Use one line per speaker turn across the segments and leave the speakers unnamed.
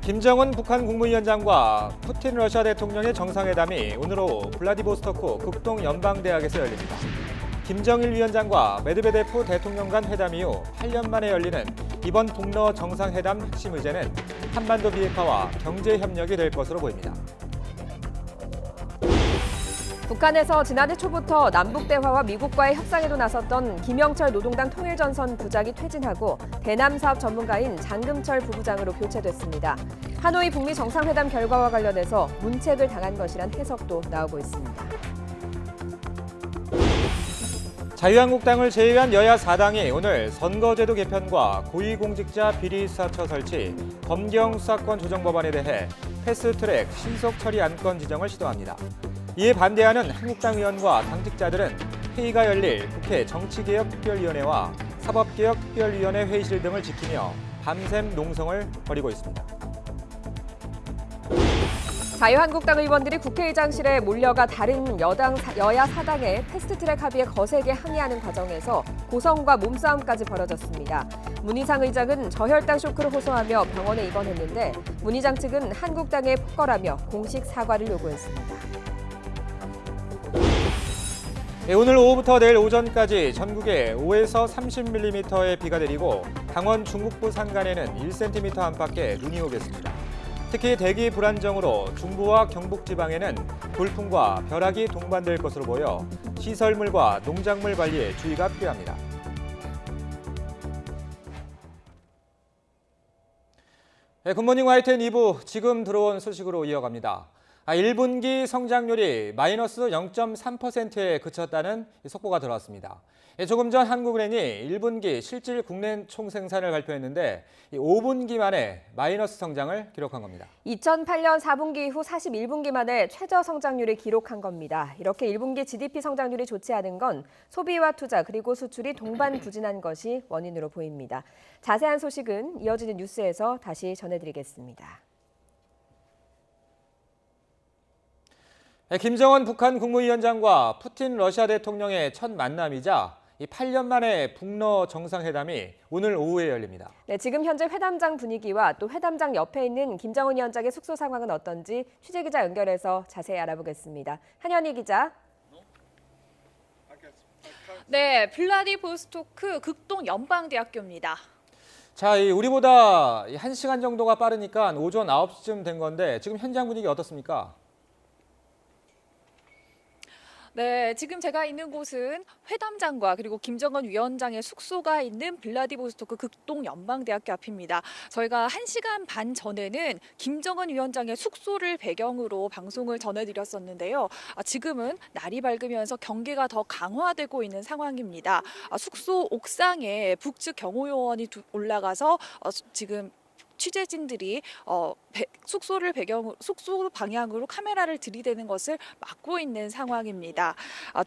김정은 북한 국무위원장과 푸틴 러시아 대통령의 정상회담이 오늘 오후 블라디보스토크 극동연방대학에서 열립니다. 김정일 위원장과 메드베데프 대통령 간 회담 이후 8년 만에 열리는 이번 북러 정상회담 핵심 의제는 한반도 비핵화와 경제 협력이 될 것으로 보입니다.
북한에서 지난해 초부터 남북대화와 미국과의 협상에도 나섰던 김영철 노동당 통일전선 부장이 퇴진하고 대남사업 전문가인 장금철 부부장으로 교체됐습니다. 하노이 북미 정상회담 결과와 관련해서 문책을 당한 것이란 해석도 나오고 있습니다.
자유한국당을 제외한 여야 4당이 오늘 선거제도 개편과 고위공직자 비리수사처 설치, 검경수사권 조정 법안에 대해 패스트트랙 신속 처리 안건 지정을 시도합니다. 이에 반대하는 한국당 의원과 당직자들은 회의가 열릴 국회 정치개혁특별위원회와 사법개혁특별위원회 회의실 등을 지키며 밤샘 농성을 벌이고 있습니다.
자유한국당 의원들이 국회의장실에 몰려가 다른 여야 사당의 패스트트랙 합의에 거세게 항의하는 과정에서 고성과 몸싸움까지 벌어졌습니다. 문희상 의장은 저혈당 쇼크를 호소하며 병원에 입원했는데 문 의장 측은 한국당에 폭거라며 공식 사과를 요구했습니다.
오늘 오후부터 내일 오전까지 전국에 5에서 30mm의 비가 내리고 강원 중북부 산간에는 1cm 안팎의 눈이 오겠습니다. 특히 대기 불안정으로 중부와 경북 지방에는 돌풍과 벼락이 동반될 것으로 보여 시설물과 농작물 관리에 주의가 필요합니다. 굿모닝 YTN 2부 지금 들어온 소식으로 이어갑니다. 1분기 성장률이 마이너스 0.3%에 그쳤다는 속보가 들어왔습니다. 조금 전 한국은행이 1분기 실질 국내 총생산을 발표했는데 5분기 만에 마이너스 성장을 기록한 겁니다.
2008년 4분기 이후 41분기 만에 최저 성장률을 기록한 겁니다. 이렇게 1분기 GDP 성장률이 좋지 않은 건 소비와 투자 그리고 수출이 동반 부진한 것이 원인으로 보입니다. 자세한 소식은 이어지는 뉴스에서 다시 전해드리겠습니다.
김정은 북한 국무위원장과 푸틴 러시아 대통령의 첫 만남이자 8년 만에 북러 정상회담이 오늘 오후에 열립니다.
네, 지금 현재 회담장 분위기와 또 회담장 옆에 있는 김정은 위원장의 숙소 상황은 어떤지 취재기자 연결해서 자세히 알아보겠습니다. 한현희 기자.
네, 블라디보스토크 극동연방대학교입니다.
자, 우리보다 1시간 정도가 빠르니까 오전 9시쯤 된 건데 지금 현장 분위기 어떻습니까?
네, 지금 제가 있는 곳은 회담장과 그리고 김정은 위원장의 숙소가 있는 블라디보스토크 극동연방대학교 앞입니다. 저희가 1시간 반 전에는 김정은 위원장의 숙소를 배경으로 방송을 전해드렸었는데요. 지금은 날이 밝으면서 경계가 더 강화되고 있는 상황입니다. 숙소 옥상에 북측 경호요원이 올라가서 지금 취재진들이 숙소 방향으로 카메라를 들이대는 것을 막고 있는 상황입니다.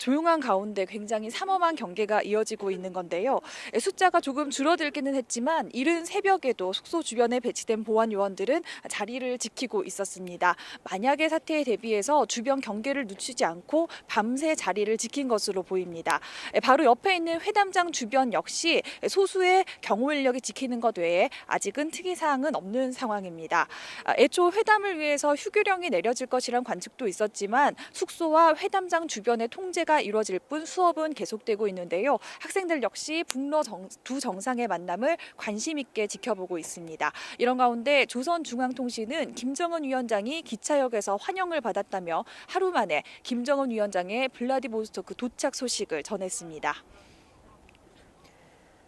조용한 가운데 굉장히 삼엄한 경계가 이어지고 있는 건데요. 숫자가 조금 줄어들기는 했지만 이른 새벽에도 숙소 주변에 배치된 보안 요원들은 자리를 지키고 있었습니다. 만약의 사태에 대비해서 주변 경계를 늦추지 않고 밤새 자리를 지킨 것으로 보입니다. 바로 옆에 있는 회담장 주변 역시 소수의 경호 인력이 지키는 것 외에 아직은 특이사항은 없는 상황입니다. 애초 회담을 위해서 휴교령이 내려질 것이란 관측도 있었지만 숙소와 회담장 주변의 통제가 이루어질 뿐 수업은 계속되고 있는데요. 학생들 역시 북러 두 정상의 만남을 관심 있게 지켜보고 있습니다. 이런 가운데 조선중앙통신은 김정은 위원장이 기차역에서 환영을 받았다며 하루 만에 김정은 위원장의 블라디보스토크 도착 소식을 전했습니다.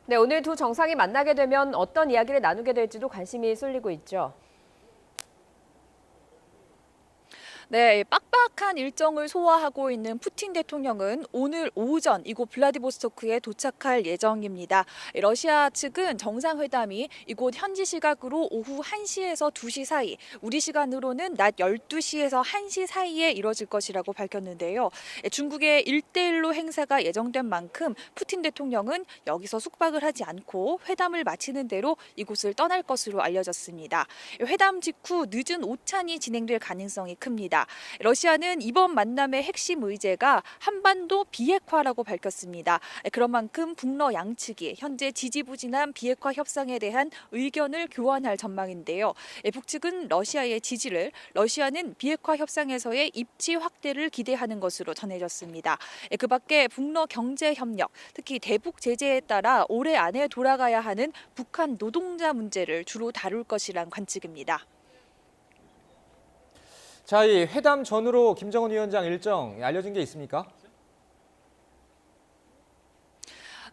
네, 오늘 두 정상이 만나게 되면 어떤 이야기를 나누게 될지도 관심이 쏠리고 있죠.
네, 빡빡한 일정을 소화하고 있는 푸틴 대통령은 오늘 오전 이곳 블라디보스토크에 도착할 예정입니다. 러시아 측은 정상회담이 이곳 현지 시각으로 오후 1시에서 2시 사이, 우리 시간으로는 낮 12시에서 1시 사이에 이뤄질 것이라고 밝혔는데요. 중국의 1대1로 행사가 예정된 만큼 푸틴 대통령은 여기서 숙박을 하지 않고 회담을 마치는 대로 이곳을 떠날 것으로 알려졌습니다. 회담 직후 늦은 오찬이 진행될 가능성이 큽니다. 있습니다. 러시아는 이번 만남의 핵심 의제가 한반도 비핵화라고 밝혔습니다. 그런 만큼 북러 양측이 현재 지지부진한 비핵화 협상에 대한 의견을 교환할 전망인데요. 북측은 러시아의 지지를, 러시아는 비핵화 협상에서의 입지 확대를 기대하는 것으로 전해졌습니다. 그 밖에 북러 경제 협력, 특히 대북 제재에 따라 올해 안에 돌아가야 하는 북한 노동자 문제를 주로 다룰 것이란 관측입니다.
자, 이 회담 전후로 김정은 위원장 일정 알려진 게 있습니까?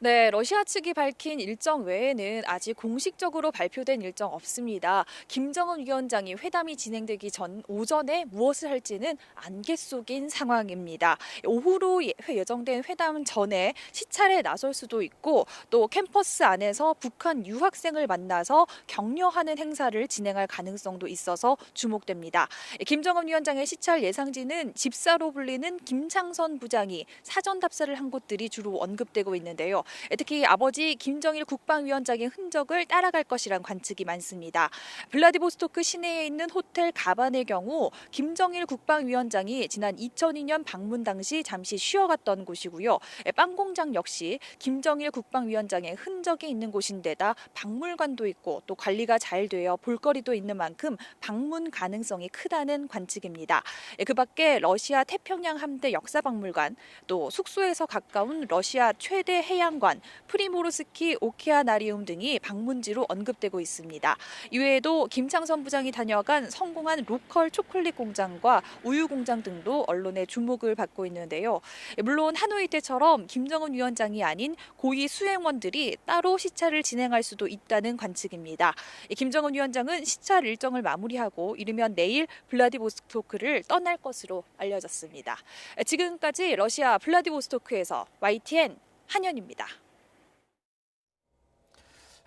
네, 러시아 측이 밝힌 일정 외에는 아직 공식적으로 발표된 일정 없습니다. 김정은 위원장이 회담이 진행되기 전 오전에 무엇을 할지는 안개 속인 상황입니다. 오후로 예정된 회담 전에 시찰에 나설 수도 있고 또 캠퍼스 안에서 북한 유학생을 만나서 격려하는 행사를 진행할 가능성도 있어서 주목됩니다. 김정은 위원장의 시찰 예상지는 집사로 불리는 김창선 부장이 사전 답사를 한 곳들이 주로 언급되고 있는데요. 특히 아버지 김정일 국방위원장의 흔적을 따라갈 것이란 관측이 많습니다. 블라디보스토크 시내에 있는 호텔 가반의 경우 김정일 국방위원장이 지난 2002년 방문 당시 잠시 쉬어갔던 곳이고요. 빵 공장 역시 김정일 국방위원장의 흔적이 있는 곳인데다 박물관도 있고 또 관리가 잘 되어 볼거리도 있는 만큼 방문 가능성이 크다는 관측입니다. 그 밖에 러시아 태평양 함대 역사박물관, 또 숙소에서 가까운 러시아 최대 해양관 프리모르스키 오케아나리움 등이 방문지로 언급되고 있습니다. 이외에도 김창선 부장이 다녀간 성공한 로컬 초콜릿 공장과 우유 공장 등도 언론의 주목을 받고 있는데요. 물론 하노이 때처럼 김정은 위원장이 아닌 고위 수행원들이 따로 시찰을 진행할 수도 있다는 관측입니다. 김정은 위원장은 시찰 일정을 마무리하고 이르면 내일 블라디보스토크를 떠날 것으로 알려졌습니다. 지금까지 러시아 블라디보스토크에서 YTN 한현입니다.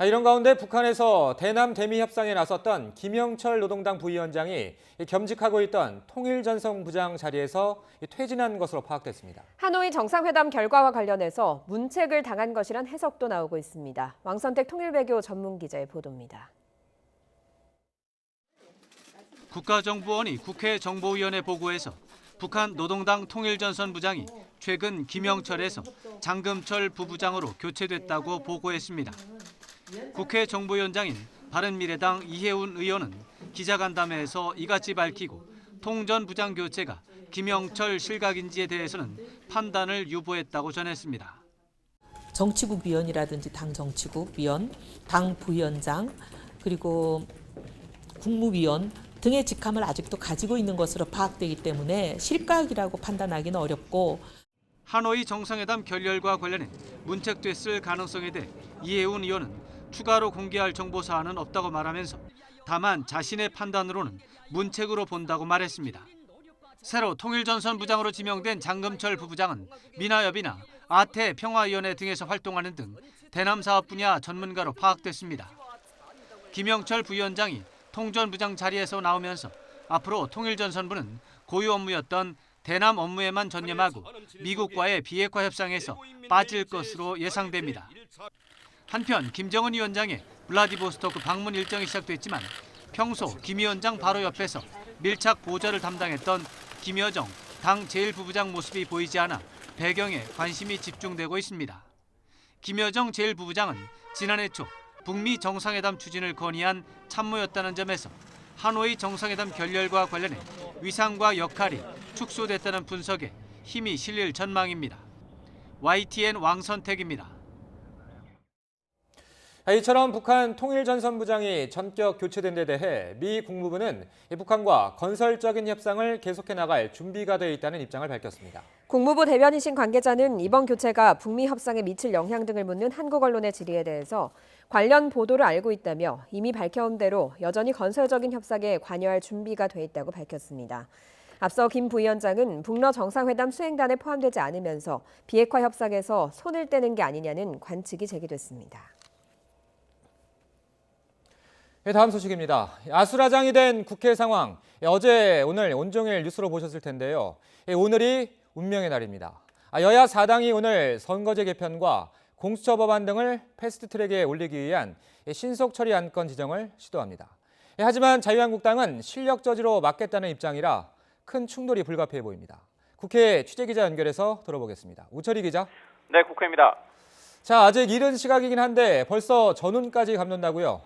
이런 가운데 북한에서 대남 대미 협상에 나섰던 김영철 노동당 부위원장이 겸직하고 있던 통일전선 부장 자리에서 퇴진한 것으로 파악됐습니다.
하노이 정상회담 결과와 관련해서 문책을 당한 것이란 해석도 나오고 있습니다. 왕선택 통일외교 전문기자의 보도입니다.
국가정보원이 국회 정보위원회 보고에서 북한 노동당 통일전선 부장이 최근 김영철에서 장금철 부부장으로 교체됐다고 보고했습니다. 국회 정보위원장인 바른미래당 이해운 의원은 기자간담회에서 이같이 밝히고 통전 부장 교체가 김영철 실각인지에 대해서는 판단을 유보했다고 전했습니다.
정치국 위원이라든지 당 정치국 위원, 당 부위원장, 그리고 국무위원 등의 직함을 아직도 가지고 있는 것으로 파악되기 때문에 실각이라고 판단하기는 어렵고
하노이 정상회담 결렬과 관련해 문책됐을 가능성에 대해 이해운 의원은 추가로 공개할 정보 사안은 없다고 말하면서 다만 자신의 판단으로는 문책으로 본다고 말했습니다. 새로 통일전선 부장으로 지명된 장금철 부부장은 미나협이나 아태 평화위원회 등에서 활동하는 등 대남 사업 분야 전문가로 파악됐습니다. 김영철 부위원장이 통전부장 자리에서 나오면서 앞으로 통일전선부는 고유 업무였던 대남 업무에만 전념하고 미국과의 비핵화 협상에서 빠질 것으로 예상됩니다. 한편 김정은 위원장의 블라디보스토크 방문 일정이 시작됐지만 평소 김 위원장 바로 옆에서 밀착 보좌를 담당했던 김여정 당 제1부부장 모습이 보이지 않아 배경에 관심이 집중되고 있습니다. 김여정 제1부부장은 지난해 초 북미 정상회담 추진을 건의한 참모였다는 점에서 하노이 정상회담 결렬과 관련해 위상과 역할이 축소됐다는 분석에 힘이 실릴 전망입니다. YTN 왕선택입니다.
이처럼 북한 통일전선부장이 전격 교체된 데 대해 미 국무부는 북한과 건설적인 협상을 계속해 나갈 준비가 돼 있다는 입장을 밝혔습니다.
국무부 대변인실 관계자는 이번 교체가 북미 협상에 미칠 영향 등을 묻는 한국 언론의 질의에 대해서 관련 보도를 알고 있다며 이미 밝혀온 대로 여전히 건설적인 협상에 관여할 준비가 돼 있다고 밝혔습니다. 앞서 김 부위원장은 북러 정상회담 수행단에 포함되지 않으면서 비핵화 협상에서 손을 떼는 게 아니냐는 관측이 제기됐습니다.
다음 소식입니다. 아수라장이 된 국회 상황, 어제 오늘 온종일 뉴스로 보셨을 텐데요. 오늘이 운명의 날입니다. 여야 4당이 오늘 선거제 개편과 공수처 법안 등을 패스트트랙에 올리기 위한 신속 처리 안건 지정을 시도합니다. 하지만 자유한국당은 실력 저지로 막겠다는 입장이라 큰 충돌이 불가피해 보입니다. 국회 취재기자 연결해서 들어보겠습니다. 우철희 기자.
네, 국회입니다.
자, 아직 이른 시각이긴 한데 벌써 전운까지 감는다고요?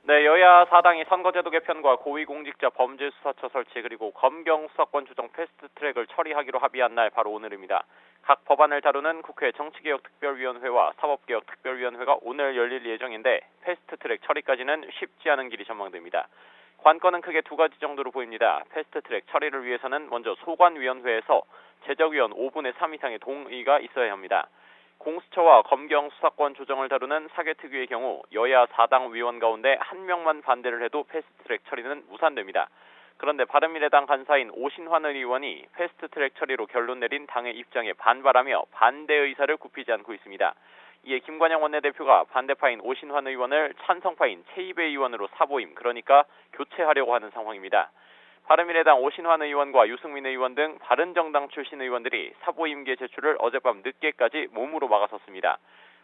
네, 여야 4당이 선거제도 개편과 고위공직자 범죄수사처 설치 그리고 검경 수사권 조정 패스트트랙을 처리하기로 합의한 날 바로 오늘입니다. 각 법안을 다루는 국회 정치개혁특별위원회와 사법개혁특별위원회가 오늘 열릴 예정인데 패스트트랙 처리까지는 쉽지 않은 길이 전망됩니다. 관건은 크게 두 가지 정도로 보입니다. 패스트트랙 처리를 위해서는 먼저 소관위원회에서 제적위원 5분의 3 이상의 동의가 있어야 합니다. 공수처와 검경 수사권 조정을 다루는 사개특위의 경우 여야 4당 위원 가운데 한 명만 반대를 해도 패스트트랙 처리는 무산됩니다. 그런데 바른미래당 간사인 오신환 의원이 패스트트랙 처리로 결론 내린 당의 입장에 반발하며 반대 의사를 굽히지 않고 있습니다. 이에 김관영 원내대표가 반대파인 오신환 의원을 찬성파인 최이배 의원으로 사보임, 그러니까 교체하려고 하는 상황입니다. 바른미래당 오신환 의원과 유승민 의원 등 바른정당 출신 의원들이 사보임계 제출을 어젯밤 늦게까지 몸으로 막아섰습니다.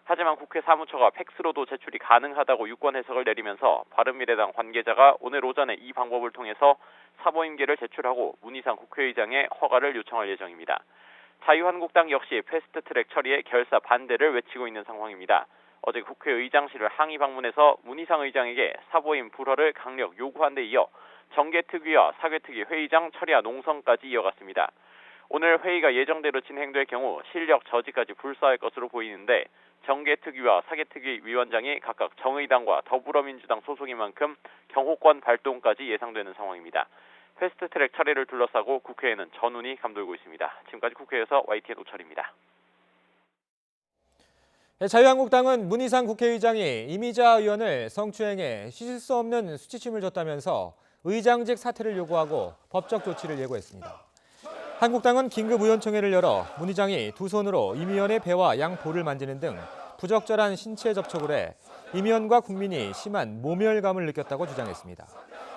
하지만 국회 사무처가 팩스로도 제출이 가능하다고 유권 해석을 내리면서 바른미래당 관계자가 오늘 오전에 이 방법을 통해서 사보임계를 제출하고 문희상 국회의장에 허가를 요청할 예정입니다. 자유한국당 역시 패스트트랙 처리에 결사 반대를 외치고 있는 상황입니다. 어제 국회의장실을 항의 방문해서 문희상 의장에게 사보임 불허를 강력 요구한 데 이어 정개특위와 사개특위 회의장 철야 농성까지 이어갔습니다. 오늘 회의가 예정대로 진행될 경우 실력 저지까지 불사할 것으로 보이는데 정개특위와 사개특위 위원장이 각각 정의당과 더불어민주당 소속인 만큼 경호권 발동까지 예상되는 상황입니다. 패스트트랙 처리를 둘러싸고 국회에는 전운이 감돌고 있습니다. 지금까지 국회에서 YTN 오철입니다.
자유한국당은 문희상 국회의장이 이미자 의원을 성추행해 씻을 수 없는 수치심을 줬다면서 의장직 사퇴를 요구하고 법적 조치를 예고했습니다. 한국당은 긴급의원총회를 열어 문 의장이 두 손으로 임 의원의 배와 양 볼을 만지는 등 부적절한 신체 접촉을 해 임 의원과 국민이 심한 모멸감을 느꼈다고 주장했습니다.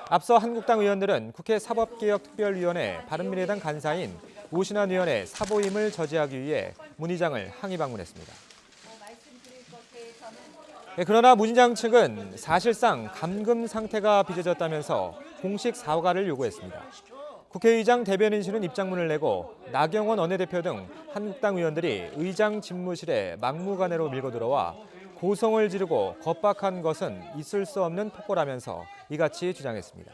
앞서 한국당 의원들은 국회 사법개혁특별위원회 바른미래당 간사인 오신환 의원의 사보임을 저지하기 위해 문 의장을 항의 방문했습니다. 그러나 문 의장 측은 사실상 감금 상태가 빚어졌다면서 공식 사과를 요구했습니다. 국회의장 대변인실은 입장문을 내고 나경원 원내대표 등 한국당 의원들이 의장 집무실에 막무가내로 밀고 들어와 고성을 지르고 겁박한 것은 있을 수 없는 폭거라면서 이같이 주장했습니다.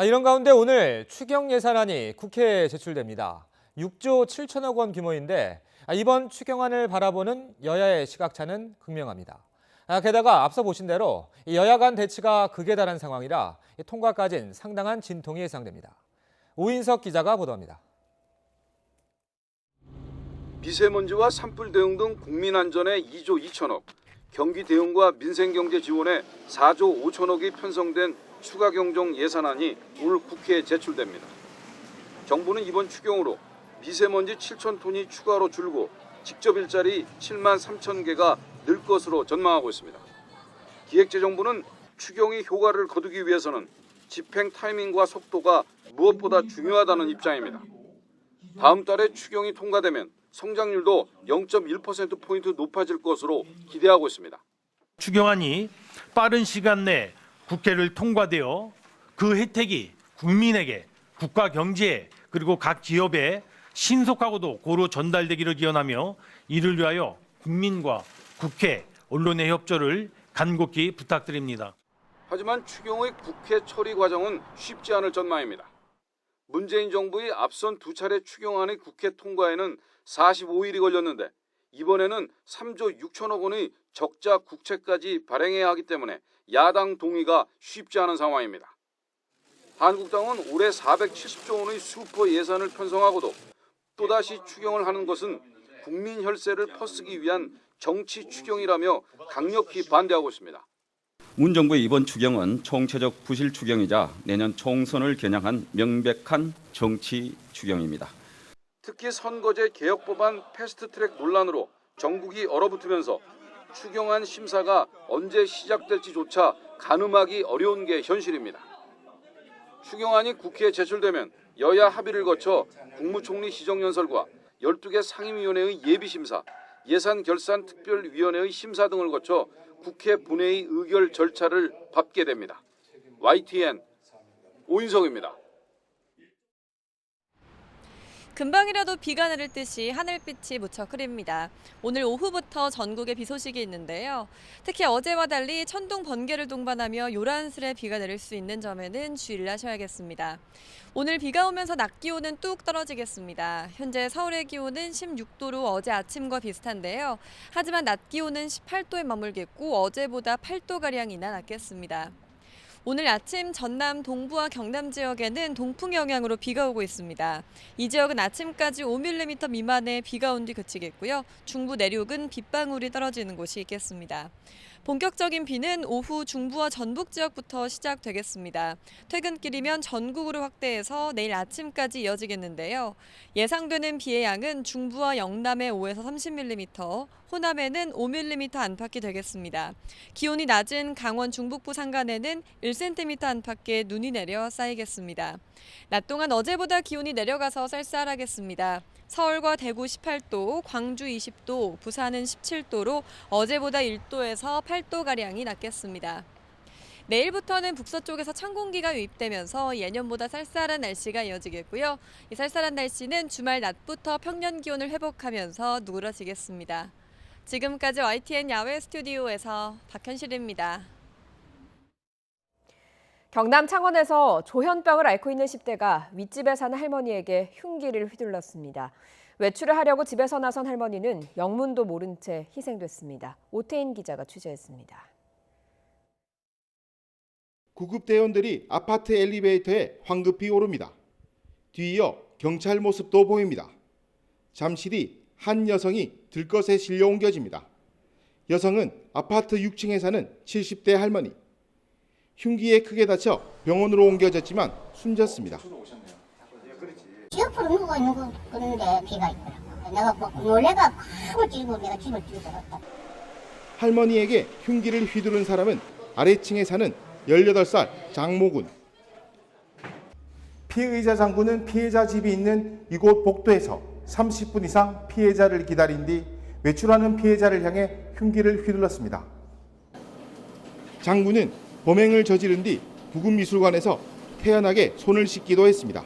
이런 가운데 오늘 추경 예산안이 국회에 제출됩니다. 6조 7천억 원 규모인데 이번 추경안을 바라보는 여야의 시각차는 극명합니다. 게다가 앞서 보신 대로 여야 간 대치가 극에 달한 상황이라 통과까지는 상당한 진통이 예상됩니다. 오인석 기자가 보도합니다.
미세먼지와 산불 대응 등 국민 안전에 2조 2천억, 경기 대응과 민생경제 지원에 4조 5천억이 편성된 추가 경정 예산안이 오늘 국회에 제출됩니다. 정부는 이번 추경으로 미세먼지 7천 톤이 추가로 줄고 직접 일자리 7만 3천 개가 늘 것으로 전망하고 있습니다. 기획재정부는 추경이 효과를 거두기 위해서는 집행 타이밍과 속도가 무엇보다 중요하다는 입장입니다. 다음 달에 추경이 통과되면 성장률도 0.1%포인트 높아질 것으로 기대하고 있습니다.
추경안이 빠른 시간 내 국회를 통과되어 그 혜택이 국민에게, 국가 경제에 그리고 각 기업에 신속하고도 고루 전달되기를 기원하며 이를 위하여 국민과 국회, 언론의 협조를 간곡히 부탁드립니다.
하지만 추경의 국회 처리 과정은 쉽지 않을 전망입니다. 문재인 정부의 앞선 두 차례 추경안의 국회 통과에는 45일이 걸렸는데 이번에는 3조 6천억 원의 적자 국채까지 발행해야 하기 때문에 야당 동의가 쉽지 않은 상황입니다. 한국당은 올해 470조 원의 슈퍼 예산을 편성하고도 또다시 추경을 하는 것은 국민 혈세를 퍼쓰기 위한 정치 추경이라며 강력히 반대하고 있습니다.
문 정부의 이번 추경은 총체적 부실 추경이자 내년 총선을 겨냥한 명백한 정치 추경입니다.
특히 선거제 개혁 법안 패스트트랙 논란으로 전국이 얼어붙으면서 추경안 심사가 언제 시작될지조차 가늠하기 어려운 게 현실입니다. 추경안이 국회에 제출되면 여야 합의를 거쳐 국무총리 시정연설과 12개 상임위원회의 예비심사, 예산결산특별위원회의 심사 등을 거쳐 국회 본회의 의결 절차를 밟게 됩니다. YTN 오인성입니다.
금방이라도 비가 내릴 듯이 하늘빛이 무척 흐립니다. 오늘 오후부터 전국에 비 소식이 있는데요. 특히 어제와 달리 천둥 번개를 동반하며 요란스레 비가 내릴 수 있는 점에는 주의를 하셔야겠습니다. 오늘 비가 오면서 낮 기온은 뚝 떨어지겠습니다. 현재 서울의 기온은 16도로 어제 아침과 비슷한데요. 하지만 낮 기온은 18도에 머물겠고 어제보다 8도가량이나 낮겠습니다. 오늘 아침 전남 동부와 경남 지역에는 동풍 영향으로 비가 오고 있습니다. 이 지역은 아침까지 5mm 미만의 비가 온 뒤 그치겠고요. 중부 내륙은 빗방울이 떨어지는 곳이 있겠습니다. 본격적인 비는 오후 중부와 전북 지역부터 시작되겠습니다. 퇴근길이면 전국으로 확대해서 내일 아침까지 이어지겠는데요. 예상되는 비의 양은 중부와 영남에 5에서 30mm, 호남에는 5mm 안팎이 되겠습니다. 기온이 낮은 강원 중북부 산간에는 1cm 안팎의 눈이 내려 쌓이겠습니다. 낮 동안 어제보다 기온이 내려가서 쌀쌀하겠습니다. 서울과 대구 18도, 광주 20도, 부산은 17도로 어제보다 1도에서 8도가량이 낮겠습니다. 내일부터는 북서쪽에서 찬 공기가 유입되면서 예년보다 쌀쌀한 날씨가 이어지겠고요. 이 쌀쌀한 날씨는 주말 낮부터 평년 기온을 회복하면서 누그러지겠습니다. 지금까지 YTN 야외 스튜디오에서 박현실입니다.
경남 창원에서 조현병을 앓고 있는 10대가 윗집에 사는 할머니에게 흉기를 휘둘렀습니다. 외출을 하려고 집에서 나선 할머니는 영문도 모른 채 희생됐습니다. 오태인 기자가 취재했습니다.
구급대원들이 아파트 엘리베이터에 황급히 오릅니다. 뒤이어 경찰 모습도 보입니다. 잠시 뒤 한 여성이 들것에 실려 옮겨집니다. 여성은 아파트 6층에 사는 70대 할머니. 흉기에 크게 다쳐 병원으로 옮겨졌지만 숨졌습니다.
옆으로 누가 있는 거 그런데 비가 있더라고. 내가 막 놀래가 팍 찌르고 내가 집을 뛰어들었다.
할머니에게 흉기를 휘두른 사람은 아래층에 사는 18살 장모군.
피의자 장군은 피해자 집이 있는 이곳 복도에서 30분 이상 피해자를 기다린 뒤 외출하는 피해자를 향해 흉기를 휘둘렀습니다.
장군은 범행을 저지른 뒤 부금미술관에서 태연하게 손을 씻기도 했습니다.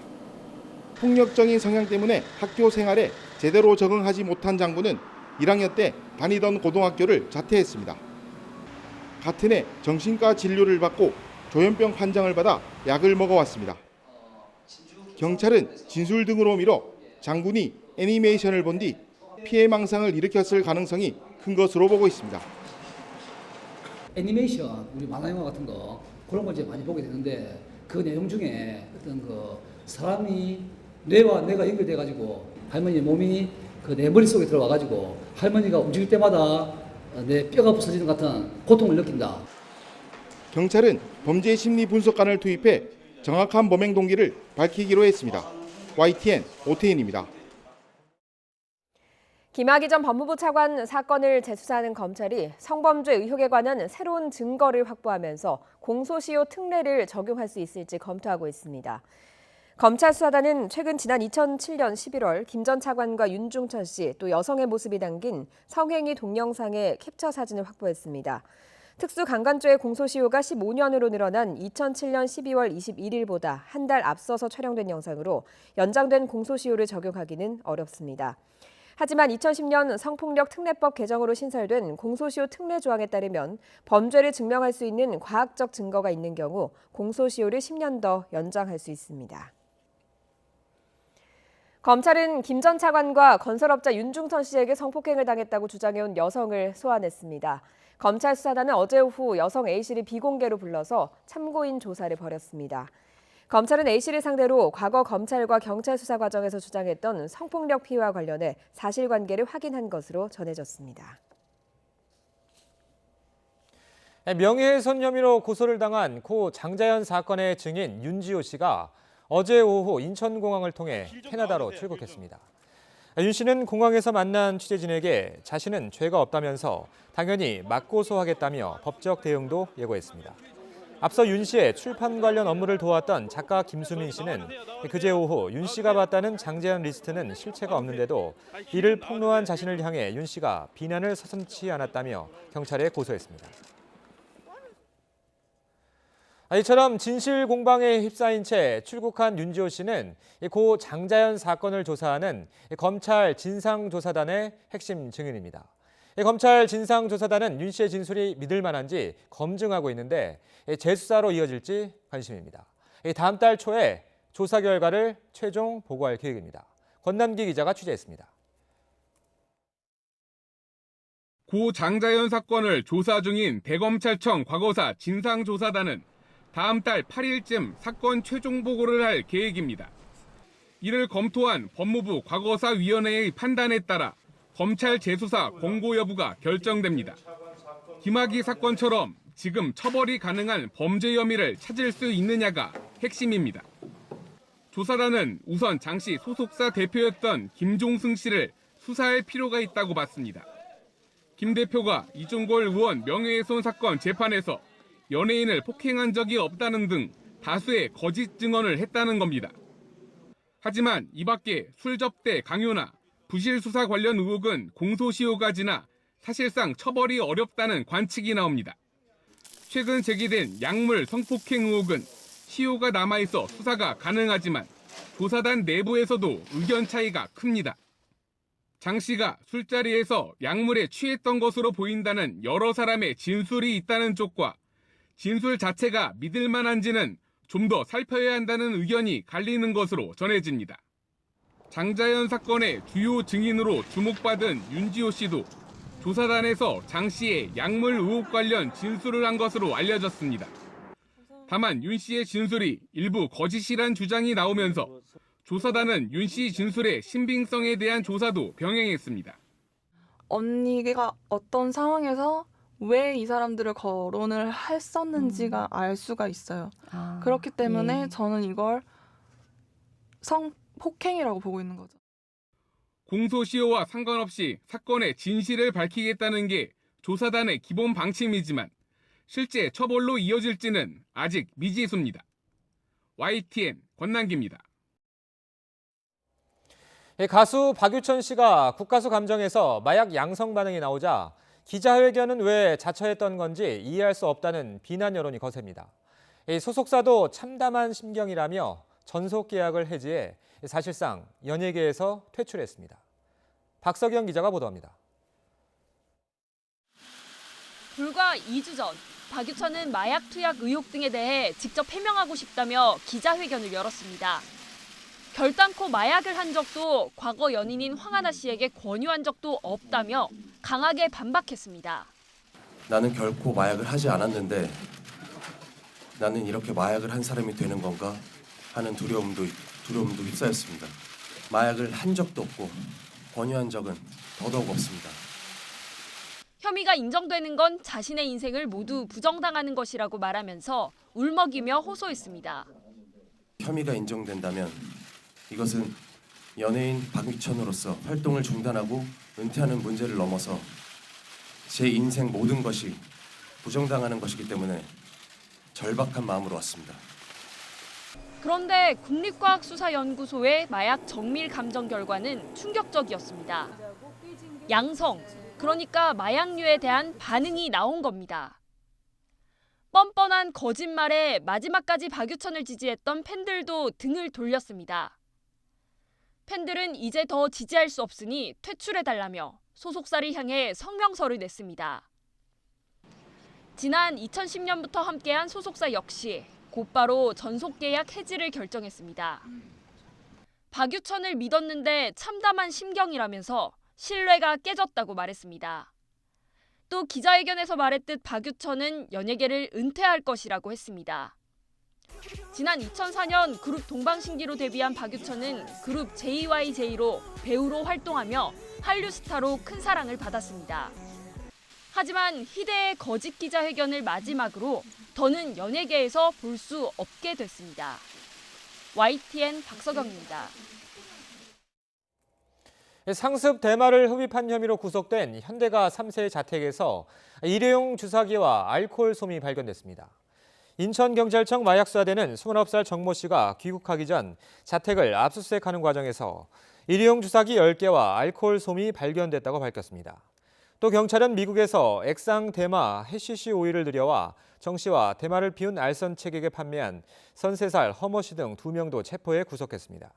폭력적인 성향 때문에 학교 생활에 제대로 적응하지 못한 장군은 1학년 때 다니던 고등학교를 자퇴했습니다. 같은 해 정신과 진료를 받고 조현병 판정을 받아 약을 먹어왔습니다. 경찰은 진술 등으로 미뤄 장군이 애니메이션을 본 뒤 피해망상을 일으켰을 가능성이 큰 것으로 보고 있습니다.
애니메이션, 우리 만화 영화 같은 거 그런 걸 이제 많이 보게 되는데 그 내용 중에 어떤 그 사람이 뇌와 뇌가 연결돼 가지고 할머니 몸이 그 내 머릿속에 들어와 가지고 할머니가 움직일 때마다 내 뼈가 부서지는 같은 고통을 느낀다.
경찰은 범죄 심리 분석관을 투입해 정확한 범행 동기를 밝히기로 했습니다. YTN 오태인입니다.
김학의 전 법무부 차관 사건을 재수사하는 검찰이 성범죄 의혹에 관한 새로운 증거를 확보하면서 공소시효 특례를 적용할 수 있을지 검토하고 있습니다. 검찰 수사단은 최근 지난 2007년 11월 김 전 차관과 윤중천 씨 또 여성의 모습이 담긴 성행위 동영상의 캡처 사진을 확보했습니다. 특수강간죄의 공소시효가 15년으로 늘어난 2007년 12월 21일보다 한 달 앞서서 촬영된 영상으로 연장된 공소시효를 적용하기는 어렵습니다. 하지만 2010년 성폭력 특례법 개정으로 신설된 공소시효 특례 조항에 따르면 범죄를 증명할 수 있는 과학적 증거가 있는 경우 공소시효를 10년 더 연장할 수 있습니다. 검찰은 김 전 차관과 건설업자 윤중천 씨에게 성폭행을 당했다고 주장해온 여성을 소환했습니다. 검찰 수사단은 어제 오후 여성 A씨를 비공개로 불러서 참고인 조사를 벌였습니다. 검찰은 A씨를 상대로 과거 검찰과 경찰 수사 과정에서 주장했던 성폭력 피해와 관련해 사실관계를 확인한 것으로 전해졌습니다.
명예훼손 혐의로 고소를 당한 고 장자연 사건의 증인 윤지호 씨가 어제 오후 인천공항을 통해 캐나다로 출국했습니다. 윤 씨는 공항에서 만난 취재진에게 자신은 죄가 없다면서 당연히 맞고소하겠다며 법적 대응도 예고했습니다. 앞서 윤 씨의 출판 관련 업무를 도왔던 작가 김수민 씨는 그제 오후 윤 씨가 봤다는 장자연 리스트는 실체가 없는데도 이를 폭로한 자신을 향해 윤 씨가 비난을 서슴지 않았다며 경찰에 고소했습니다. 이처럼 진실 공방에 휩싸인 채 출국한 윤지호 씨는 고 장자연 사건을 조사하는 검찰 진상조사단의 핵심 증인입니다. 검찰 진상조사단은 윤 씨의 진술이 믿을 만한지 검증하고 있는데 재수사로 이어질지 관심입니다. 다음 달 초에 조사 결과를 최종 보고할 계획입니다. 권남기 기자가 취재했습니다.
고 장자연 사건을 조사 중인 대검찰청 과거사 진상조사단은 다음 달 8일쯤 사건 최종 보고를 할 계획입니다. 이를 검토한 법무부 과거사위원회의 판단에 따라 검찰 재수사 공고 여부가 결정됩니다. 김학의 사건처럼 지금 처벌이 가능한 범죄 혐의를 찾을 수 있느냐가 핵심입니다. 조사단은 우선 장 씨 소속사 대표였던 김종승 씨를 수사할 필요가 있다고 봤습니다. 김 대표가 이종걸 의원 명예훼손 사건 재판에서 연예인을 폭행한 적이 없다는 등 다수의 거짓 증언을 했다는 겁니다. 하지만 이 밖에 술 접대 강요나 부실 수사 관련 의혹은 공소시효가 지나 사실상 처벌이 어렵다는 관측이 나옵니다. 최근 제기된 약물 성폭행 의혹은 시효가 남아있어 수사가 가능하지만 조사단 내부에서도 의견 차이가 큽니다. 장 씨가 술자리에서 약물에 취했던 것으로 보인다는 여러 사람의 진술이 있다는 쪽과 진술 자체가 믿을 만한지는 좀 더 살펴야 한다는 의견이 갈리는 것으로 전해집니다. 장자연 사건의 주요 증인으로 주목받은 윤지호 씨도 조사단에서 장 씨의 약물 의혹 관련 진술을 한 것으로 알려졌습니다. 다만 윤 씨의 진술이 일부 거짓이란 주장이 나오면서 조사단은 윤 씨 진술의 신빙성에 대한 조사도 병행했습니다.
언니가 어떤 상황에서 왜 이 사람들을 거론을 했었는지가 알 수가 있어요. 그렇기 때문에 저는 이걸 성폭행이라고 보고 있는 거죠.
공소시효와 상관없이 사건의 진실을 밝히겠다는 게 조사단의 기본 방침이지만 실제 처벌로 이어질지는 아직 미지수입니다. YTN 권남기입니다.
가수 박유천 씨가 국가수 감정에서 마약 양성 반응이 나오자 기자회견은 왜 자처했던 건지 이해할 수 없다는 비난 여론이 거셉니다. 소속사도 참담한 심경이라며 전속 계약을 해지해 사실상 연예계에서 퇴출했습니다. 박석영 기자가 보도합니다.
불과 2주 전 박유천은 마약 투약 의혹 등에 대해 직접 해명하고 싶다며 기자회견을 열었습니다. 결단코 마약을 한 적도 과거 연인인 황하나 씨에게 권유한 적도 없다며 강하게 반박했습니다.
나는 결코 마약을 하지 않았는데 나는 이렇게 마약을 한 사람이 되는 건가 하는 두려움도 휩싸였습니다. 마약을 한 적도 없고 권유한 적은 더더욱 없습니다.
혐의가 인정되는 건 자신의 인생을 모두 부정당하는 것이라고 말하면서 울먹이며 호소했습니다.
혐의가 인정된다면 이것은 연예인 박유천으로서 활동을 중단하고 은퇴하는 문제를 넘어서 제 인생 모든 것이 부정당하는 것이기 때문에 절박한 마음으로 왔습니다.
그런데 국립과학수사연구소의 마약 정밀 감정 결과는 충격적이었습니다. 양성, 그러니까 마약류에 대한 반응이 나온 겁니다. 뻔뻔한 거짓말에 마지막까지 박유천을 지지했던 팬들도 등을 돌렸습니다. 팬들은 이제 더 지지할 수 없으니 퇴출해달라며 소속사를 향해 성명서를 냈습니다. 지난 2010년부터 함께한 소속사 역시 곧바로 전속계약 해지를 결정했습니다. 박유천을 믿었는데 참담한 심경이라면서 신뢰가 깨졌다고 말했습니다. 또 기자회견에서 말했듯 박유천은 연예계를 은퇴할 것이라고 했습니다. 지난 2004년 그룹 동방신기로 데뷔한 박유천은 그룹 JYJ로 배우로 활동하며 한류 스타로 큰 사랑을 받았습니다. 하지만 희대의 거짓 기자회견을 마지막으로 더는 연예계에서 볼 수 없게 됐습니다. YTN 박석영입니다.
상습 대마를 흡입한 혐의로 구속된 현대가 3세 자택에서 일회용 주사기와 알코올 솜이 발견됐습니다. 인천경찰청 마약수사대는 29살 정모 씨가 귀국하기 전 자택을 압수수색하는 과정에서 일회용 주사기 10개와 알코올 솜이 발견됐다고 밝혔습니다. 또 경찰은 미국에서 액상 대마 해시시 오일을 들여와 정 씨와 대마를 피운 알선 책에게 판매한 33살 허머 씨 등 2명도 체포해 구속했습니다.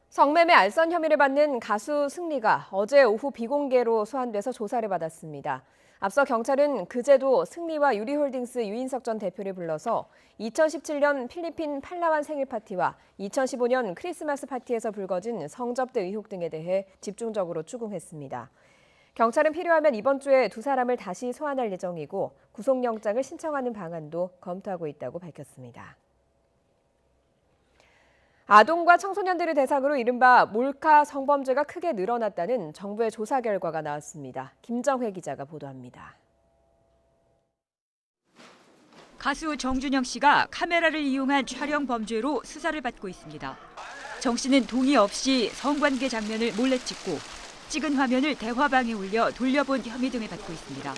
성매매 알선 혐의를 받는 가수 승리가 어제 오후 비공개로 소환돼서 조사를 받았습니다. 앞서 경찰은 그제도 승리와 유리홀딩스 유인석 전 대표를 불러서 2017년 필리핀 팔라완 생일 파티와 2015년 크리스마스 파티에서 불거진 성접대 의혹 등에 대해 집중적으로 추궁했습니다. 경찰은 필요하면 이번 주에 두 사람을 다시 소환할 예정이고 구속영장을 신청하는 방안도 검토하고 있다고 밝혔습니다. 아동과 청소년들을 대상으로 이른바 몰카 성범죄가 크게 늘어났다는 정부의 조사 결과가 나왔습니다. 김정회 기자가 보도합니다.
가수 정준영 씨가 카메라를 이용한 촬영 범죄로 수사를 받고 있습니다. 정 씨는 동의 없이 성관계 장면을 몰래 찍고 찍은 화면을 대화방에 올려 돌려본 혐의 등을 받고 있습니다.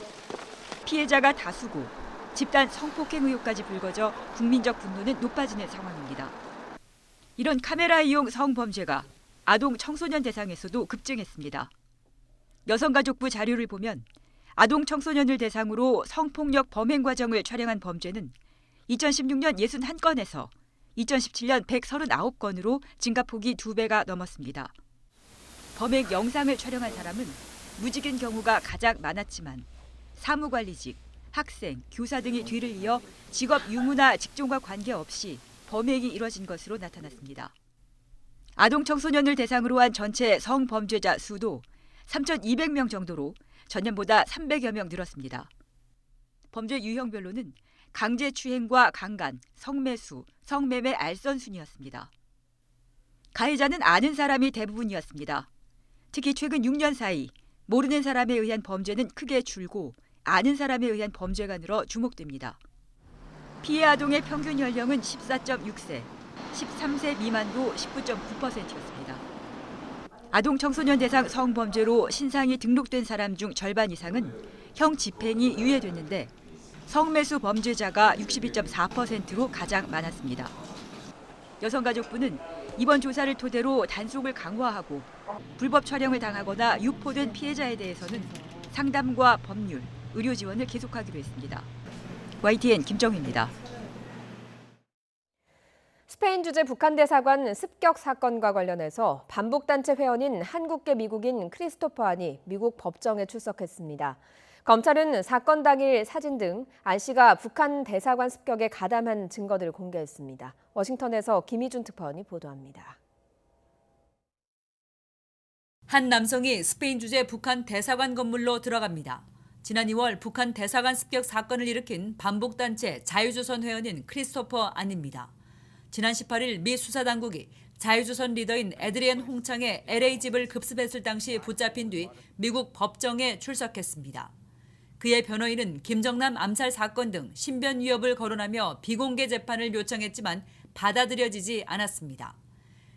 피해자가 다수고 집단 성폭행 의혹까지 불거져 국민적 분노는 높아지는 상황입니다. 이런 카메라 이용 성범죄가 아동 청소년 대상에서도 급증했습니다. 여성가족부 자료를 보면 아동 청소년을 대상으로 성폭력 범행 과정을 촬영한 범죄는 2016년 61건에서 2017년 139건으로 증가폭이 2배가 넘었습니다. 범행 영상을 촬영한 사람은 무직인 경우가 가장 많았지만 사무관리직, 학생, 교사 등이 뒤를 이어 직업 유무나 직종과 관계없이 범행이 이뤄진 것으로 나타났습니다. 아동 청소년을 대상으로 한 전체 성범죄자 수도 3,200명 정도로 전년보다 300여 명 늘었습니다. 범죄 유형별로는 강제추행과 강간, 성매수, 성매매 알선 순이었습니다. 가해자는 아는 사람이 대부분이었습니다. 특히 최근 6년 사이 모르는 사람에 의한 범죄는 크게 줄고 아는 사람에 의한 범죄가 늘어 주목됩니다. 피해 아동의 평균 연령은 14.6세, 13세 미만도 19.9%였습니다. 아동 청소년 대상 성범죄로 신상이 등록된 사람 중 절반 이상은 형 집행이 유예됐는데 성매수 범죄자가 62.4%로 가장 많았습니다. 여성가족부는 이번 조사를 토대로 단속을 강화하고 불법 촬영을 당하거나 유포된 피해자에 대해서는 상담과 법률, 의료 지원을 계속하기로 했습니다. YTN 김정희입니다.
스페인 주재 북한 대사관 습격 사건과 관련해서 반북단체 회원인 한국계 미국인 크리스토퍼 안이 미국 법정에 출석했습니다. 검찰은 사건 당일 사진 등 안 씨가 북한 대사관 습격에 가담한 증거들을 공개했습니다. 워싱턴에서 김희준 특파원이 보도합니다.
한 남성이 스페인 주재 북한 대사관 건물로 들어갑니다. 지난 2월 북한 대사관 습격 사건을 일으킨 반북단체 자유조선 회원인 크리스토퍼 안입니다. 지난 18일 미 수사당국이 자유조선 리더인 에드리안 홍창의 LA 집을 급습했을 당시 붙잡힌 뒤 미국 법정에 출석했습니다. 그의 변호인은 김정남 암살 사건 등 신변 위협을 거론하며 비공개 재판을 요청했지만 받아들여지지 않았습니다.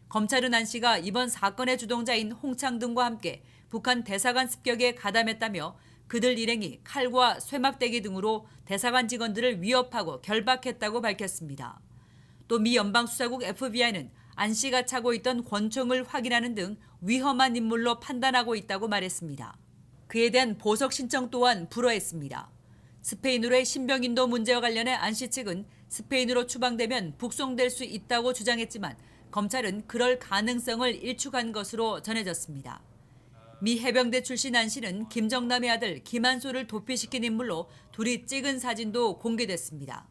검찰은 안 씨가 이번 사건의 주동자인 홍창 등과 함께 북한 대사관 습격에 가담했다며 그들 일행이 칼과 쇠막대기 등으로 대사관 직원들을 위협하고 결박했다고 밝혔습니다. 또 미 연방수사국 FBI는 안 씨가 차고 있던 권총을 확인하는 등 위험한 인물로 판단하고 있다고 말했습니다. 그에 대한 보석 신청 또한 불허했습니다. 스페인으로의 신병 인도 문제와 관련해 안 씨 측은 스페인으로 추방되면 북송될 수 있다고 주장했지만 검찰은 그럴 가능성을 일축한 것으로 전해졌습니다. 미 해병대 출신 안 씨는 김정남의 아들 김한소를 도피시킨 인물로 둘이 찍은 사진도 공개됐습니다.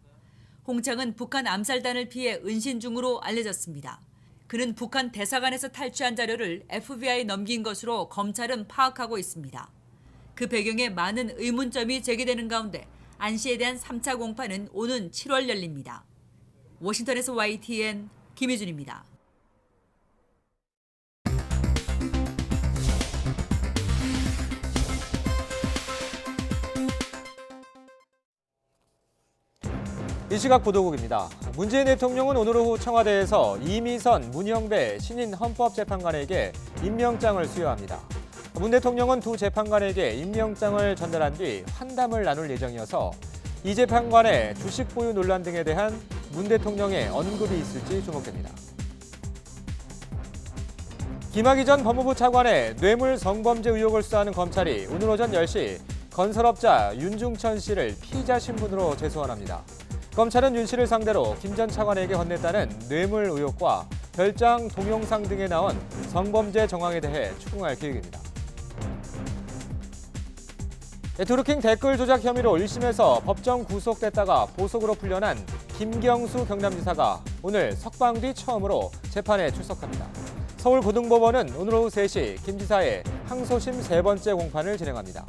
홍창은 북한 암살단을 피해 은신 중으로 알려졌습니다. 그는 북한 대사관에서 탈취한 자료를 FBI에 넘긴 것으로 검찰은 파악하고 있습니다. 그 배경에 많은 의문점이 제기되는 가운데 안 씨에 대한 3차 공판은 오는 7월 열립니다. 워싱턴에서 YTN 김희준입니다.
이 시각 보도국입니다. 문재인 대통령은 오늘 오후 청와대에서 이미선, 문형배 신인 헌법재판관에게 임명장을 수여합니다. 문 대통령은 두 재판관에게 임명장을 전달한 뒤 환담을 나눌 예정이어서 이 재판관의 주식 보유 논란 등에 대한 문 대통령의 언급이 있을지 주목됩니다. 김학의 전 법무부 차관의 뇌물 성범죄 의혹을 수사하는 검찰이 오늘 오전 10시 건설업자 윤중천 씨를 피의자 신분으로 재소환합니다. 검찰은 윤 씨를 상대로 김 전 차관에게 건넸다는 뇌물 의혹과 별장 동영상 등에 나온 성범죄 정황에 대해 추궁할 계획입니다. 트루킹 댓글 조작 혐의로 1심에서 법정 구속됐다가 보석으로 풀려난 김경수 경남지사가 오늘 석방 뒤 처음으로 재판에 출석합니다. 서울고등법원은 오늘 오후 3시 김 지사의 항소심 3번째 공판을 진행합니다.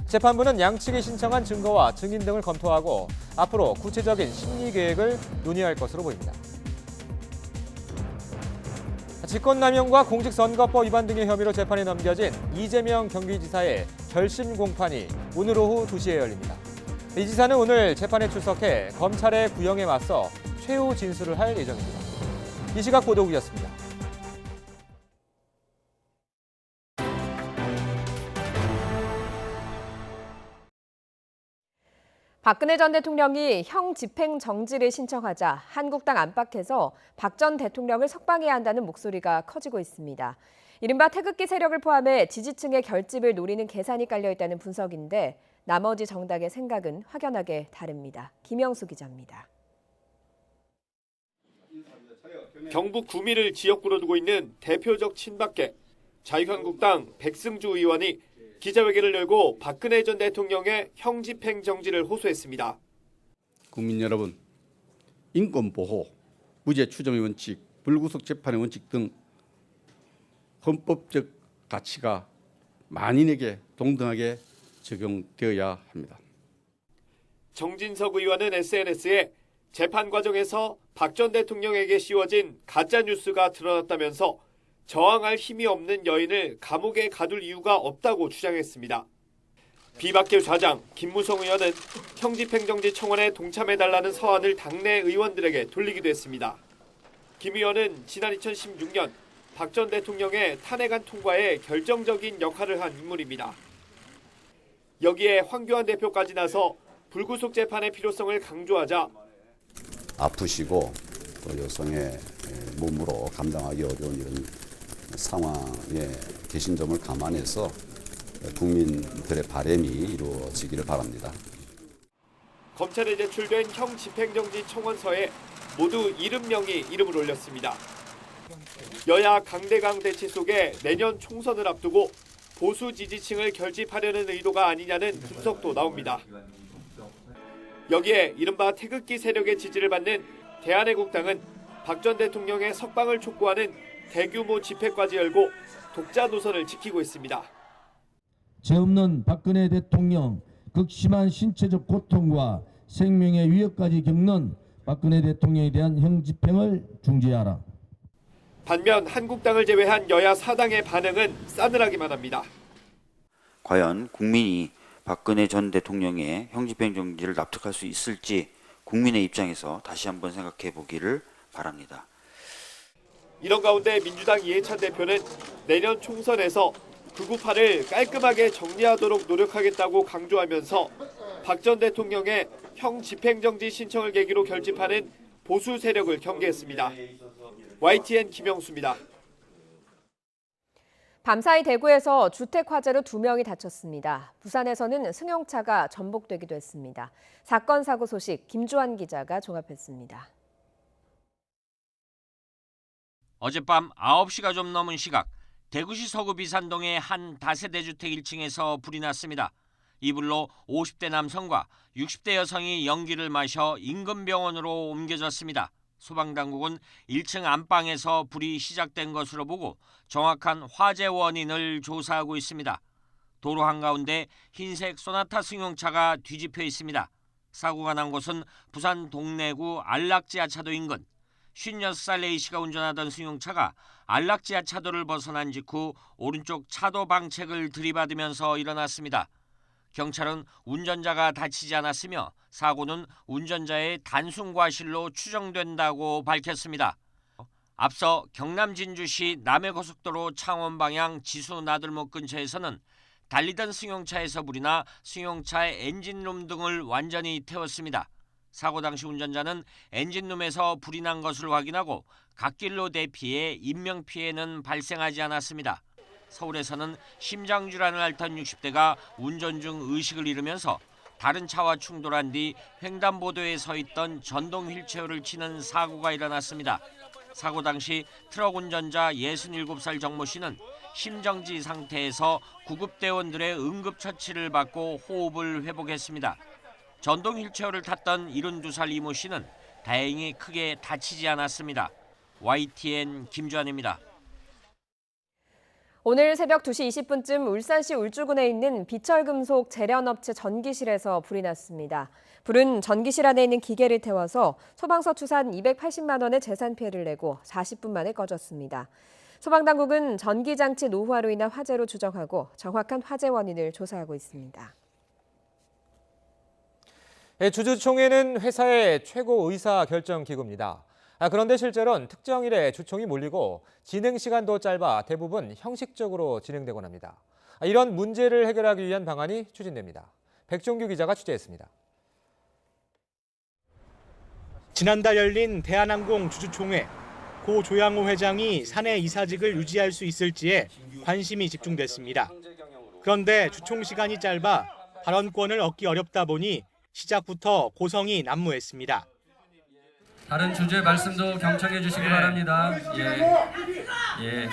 재판부는 양측이 신청한 증거와 증인 등을 검토하고 앞으로 구체적인 심리 계획을 논의할 것으로 보입니다. 직권남용과 공직선거법 위반 등의 혐의로 재판에 넘겨진 이재명 경기지사의 결심 공판이 오늘 오후 2시에 열립니다. 이 지사는 오늘 재판에 출석해 검찰의 구형에 맞서 최후 진술을 할 예정입니다. 이 시각 보도국이었습니다.
박근혜 전 대통령이 형 집행 정지를 신청하자 한국당 안팎에서 박 전 대통령을 석방해야 한다는 목소리가 커지고 있습니다. 이른바 태극기 세력을 포함해 지지층의 결집을 노리는 계산이 깔려있다는 분석인데 나머지 정당의 생각은 확연하게 다릅니다. 김영수 기자입니다.
경북 구미를 지역구로 두고 있는 대표적 친박계 자유한국당 백승주 의원이 기자회견을 열고 박근혜 전 대통령의 형 집행 정지를 호소했습니다.
국민 여러분, 인권보호, 무죄 추정의 원칙, 불구속 재판의 원칙 등 헌법적 가치가 만인에게 동등하게 적용되어야 합니다.
정진석 의원은 SNS에 재판 과정에서 박 전 대통령에게 씌워진 가짜뉴스가 드러났다면서 저항할 힘이 없는 여인을 감옥에 가둘 이유가 없다고 주장했습니다. 비박계 좌장 김무성 의원은 형집행정지 청원에 동참해달라는 서한을 당내 의원들에게 돌리기도 했습니다. 김 의원은 지난 2016년 박 전 대통령의 탄핵안 통과에 결정적인 역할을 한 인물입니다. 여기에 황교안 대표까지 나서 불구속 재판의 필요성을 강조하자
아프시고 또 여성의 몸으로 감당하기 어려운 이런 상황에 계신 점을 감안해서 국민들의 바람이 이루어지기를 바랍니다.
검찰에 제출된 형 집행정지 청원서에 모두 70명이 이름을 올렸습니다. 여야 강대강 대치 속에 내년 총선을 앞두고 보수 지지층을 결집하려는 의도가 아니냐는 분석도 나옵니다. 여기에 이른바 태극기 세력의 지지를 받는 대한애국당은 박 전 대통령의 석방을 촉구하는 대규모 집회까지 열고 독자 노선을 지키고 있습니다.
죄 없는 박근혜 대통령, 극심한 신체적 고통과 생명의 위협까지 겪는 박근혜 대통령에 대한 형 집행을 중지하라.
반면 한국당을 제외한 여야 4당의 반응은 싸늘하기만 합니다.
과연 국민이 박근혜 전 대통령의 형집행정지를 납득할 수 있을지 국민의 입장에서 다시 한번 생각해 보기를 바랍니다.
이런 가운데 민주당 이해찬 대표는 내년 총선에서 998을 깔끔하게 정리하도록 노력하겠다고 강조하면서 박 전 대통령의 형 집행정지 신청을 계기로 결집하는 보수 세력을 경계했습니다. YTN 김영수입니다.
밤사이 대구에서 주택 화재로 2명이 다쳤습니다. 부산에서는 승용차가 전복되기도 했습니다. 사건 사고 소식 김주환 기자가 종합했습니다.
어젯밤 9시가 좀 넘은 시각 대구시 서구 비산동의 한 다세대 주택 1층에서 불이 났습니다. 이 불로 50대 남성과 60대 여성이 연기를 마셔 인근 병원으로 옮겨졌습니다. 소방당국은 1층 안방에서 불이 시작된 것으로 보고 정확한 화재 원인을 조사하고 있습니다. 도로 한가운데 흰색 소나타 승용차가 뒤집혀 있습니다. 사고가 난 곳은 부산 동래구 안락지하차도 인근. 56살 A씨가 운전하던 승용차가 안락지하차도를 벗어난 직후 오른쪽 차도 방책을 들이받으면서 일어났습니다. 경찰은 운전자가 다치지 않았으며 사고는 운전자의 단순 과실로 추정된다고 밝혔습니다. 앞서 경남 진주시 남해고속도로 창원 방향 지수 나들목 근처에서는 달리던 승용차에서 불이 나 승용차의 엔진룸 등을 완전히 태웠습니다. 사고 당시 운전자는 엔진룸에서 불이 난 것을 확인하고 갓길로 대피해 인명피해는 발생하지 않았습니다. 서울에서는 심장질환을 앓던 60대가 운전 중 의식을 잃으면서 다른 차와 충돌한 뒤 횡단보도에 서 있던 전동 휠체어를 치는 사고가 일어났습니다. 사고 당시 트럭 운전자 67살 정모 씨는 심정지 상태에서 구급대원들의 응급처치를 받고 호흡을 회복했습니다. 전동 휠체어를 탔던 72살 이모 씨는 다행히 크게 다치지 않았습니다. YTN 김주환입니다.
오늘 새벽 2시 20분쯤 울산시 울주군에 있는 비철금속 재련업체 전기실에서 불이 났습니다. 불은 전기실 안에 있는 기계를 태워서 소방서 추산 280만 원의 재산 피해를 내고 40분 만에 꺼졌습니다. 소방당국은 전기장치 노후화로 인한 화재로 추정하고 정확한 화재 원인을 조사하고 있습니다.
주주총회는 회사의 최고 의사 결정 기구입니다. 그런데 실제로는 특정일에 주총이 몰리고 진행 시간도 짧아 대부분 형식적으로 진행되곤 합니다. 이런 문제를 해결하기 위한 방안이 추진됩니다. 백종규 기자가 취재했습니다.
지난달 열린 대한항공 주주총회, 고 조양호 회장이 사내 이사직을 유지할 수 있을지에 관심이 집중됐습니다. 그런데 주총 시간이 짧아 발언권을 얻기 어렵다 보니 시작부터 고성이 난무했습니다.
다른 주제 말씀도 경청해 주시기 바랍니다. 예.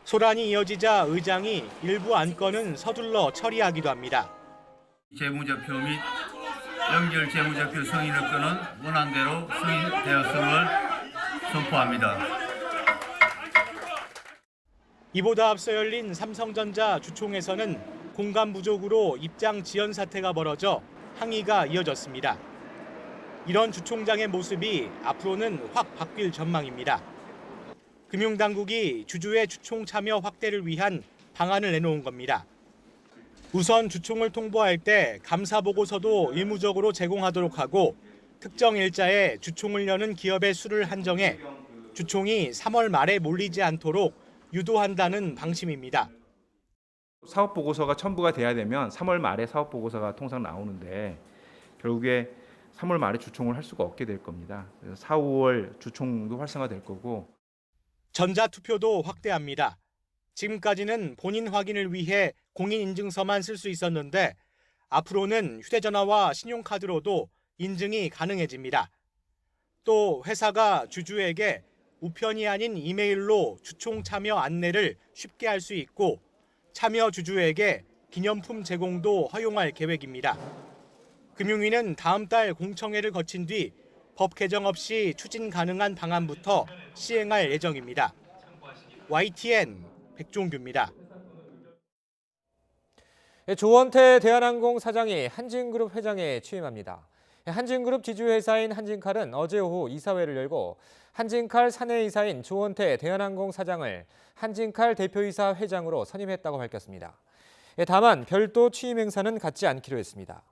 소란이 이어지자 의장이 일부 안건은 서둘러 처리하기도 합니다.
재무제표 및 연결 재무제표 승인 의견은 원안대로 승인되었음을 선포합니다.
이보다 앞서 열린 삼성전자 주총에서는 공간 부족으로 입장 지연 사태가 벌어져 항의가 이어졌습니다. 이런 주총장의 모습이 앞으로는 확 바뀔 전망입니다. 금융당국이 주주의 주총 참여 확대를 위한 방안을 내놓은 겁니다. 우선 주총을 통보할 때 감사보고서도 의무적으로 제공하도록 하고 특정 일자에 주총을 여는 기업의 수를 한정해 주총이 3월 말에 몰리지 않도록 유도한다는 방침입니다.
사업보고서가 첨부가 돼야 되면 3월 말에 사업보고서가 통상 나오는데 결국에 3월 말에 주총을 할 수가 없게 될 겁니다. 그래서 4, 5월 주총도 활성화될 거고.
전자투표도 확대합니다. 지금까지는 본인 확인을 위해 공인인증서만 쓸 수 있었는데 앞으로는 휴대전화와 신용카드로도 인증이 가능해집니다. 또 회사가 주주에게 우편이 아닌 이메일로 주총 참여 안내를 쉽게 할 수 있고 참여 주주에게 기념품 제공도 허용할 계획입니다. 금융위는 다음 달 공청회를 거친 뒤 법 개정 없이 추진 가능한 방안부터 시행할 예정입니다. YTN 백종규입니다.
조원태 대한항공 사장이 한진그룹 회장에 취임합니다. 한진그룹 지주회사인 한진칼은 어제 오후 이사회를 열고 한진칼 사내이사인 조원태 대한항공 사장을 한진칼 대표이사 회장으로 선임했다고 밝혔습니다. 다만 별도 취임 행사는 갖지 않기로 했습니다.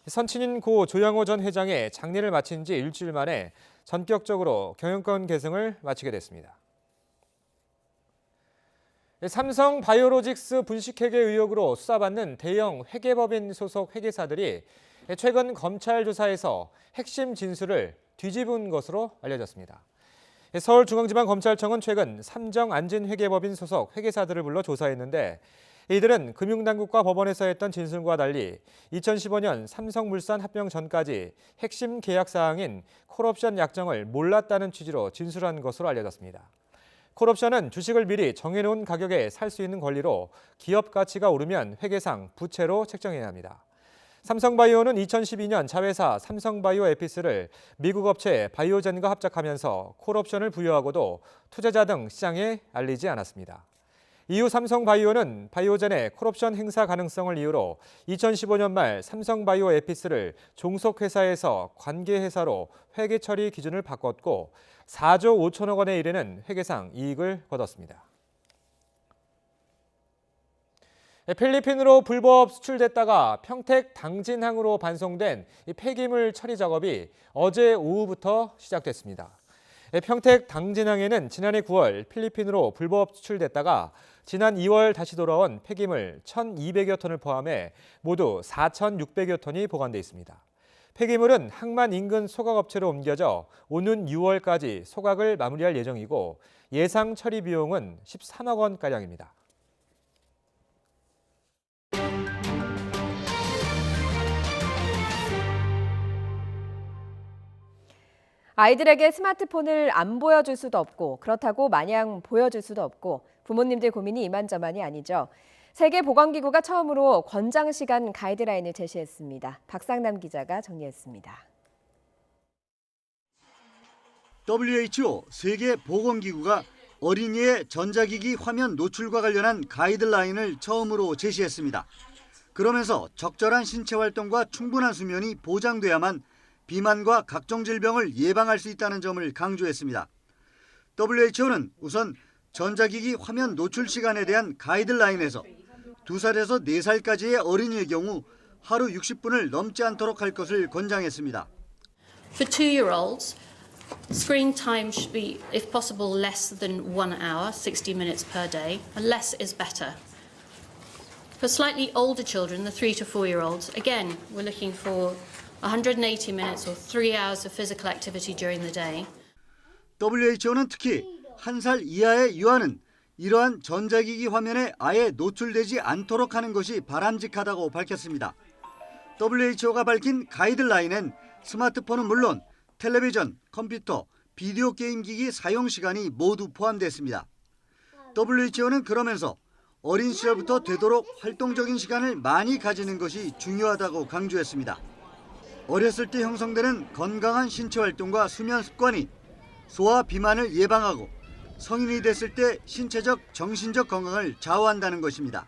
선친인 고 조양호 전 회장의 장례를 마친 지 일주일 만에 전격적으로 경영권 계승을 마치게 됐습니다. 삼성 바이오로직스 분식회계 의혹으로 수사받는 대형 회계법인 소속 회계사들이 최근 검찰 조사에서 핵심 진술을 뒤집은 것으로 알려졌습니다. 서울중앙지방검찰청은 최근 삼정 안진회계법인 소속 회계사들을 불러 조사했는데 이들은 금융당국과 법원에서 했던 진술과 달리 2015년 삼성물산 합병 전까지 핵심 계약 사항인 콜옵션 약정을 몰랐다는 취지로 진술한 것으로 알려졌습니다. 콜옵션은 주식을 미리 정해놓은 가격에 살 수 있는 권리로 기업 가치가 오르면 회계상 부채로 책정해야 합니다. 삼성바이오는 2012년 자회사 삼성바이오에피스를 미국 업체 바이오젠과 합작하면서 콜옵션을 부여하고도 투자자 등 시장에 알리지 않았습니다. 이후 삼성바이오는 바이오젠의 콜옵션 행사 가능성을 이유로 2015년 말 삼성바이오에피스를 종속회사에서 관계회사로 회계 처리 기준을 바꿨고 4조 5천억 원에 이르는 회계상 이익을 거뒀습니다. 필리핀으로 불법 수출됐다가 평택 당진항으로 반송된 폐기물 처리 작업이 어제 오후부터 시작됐습니다. 평택 당진항에는 지난해 9월 필리핀으로 불법 수출됐다가 지난 2월 다시 돌아온 폐기물 1,200여 톤을 포함해 모두 4,600여 톤이 보관돼 있습니다. 폐기물은 항만 인근 소각업체로 옮겨져 오는 6월까지 소각을 마무리할 예정이고 예상 처리 비용은 13억 원가량입니다.
아이들에게 스마트폰을 안 보여줄 수도 없고 그렇다고 마냥 보여줄 수도 없고 부모님들 고민이 이만저만이 아니죠. 세계보건기구가 처음으로 권장시간 가이드라인을 제시했습니다. 박상남 기자가 정리했습니다.
WHO 세계보건기구가 어린이의 전자기기 화면 노출과 관련한 가이드라인을 처음으로 제시했습니다. 그러면서 적절한 신체 활동과 충분한 수면이 보장돼야만 비만과 각종 질병을 예방할 수 있다는 점을 강조했습니다. WHO는 우선 전자기기 화면 노출 시간에 대한 가이드라인에서 2살에서 4살까지의 어린이의 경우 하루 60분을 넘지 않도록 할 것을 권장했습니다.
For 2-year-olds, screen time should be, if possible, less than 1 hour, 60 minutes per day. Less is better. For slightly older children, the 3 to 4-year-olds, again, we're looking for 180 minutes or 3 hours of physical activity during the day.
WHO는 특히 1살 이하의 유아는 이러한 전자기기 화면에 아예 노출되지 않도록 하는 것이 바람직하다고 밝혔습니다. WHO가 밝힌 가이드라인엔 스마트폰은 물론 텔레비전, 컴퓨터, 비디오 게임 기기 사용 시간이 모두 포함됐습니다. WHO는 그러면서 어린 시절부터 되도록 활동적인 시간을 많이 가지는 것이 중요하다고 강조했습니다. 어렸을 때 형성되는 건강한 신체 활동과 수면 습관이 소아 비만을 예방하고 성인이 됐을 때 신체적, 정신적 건강을 좌우한다는 것입니다.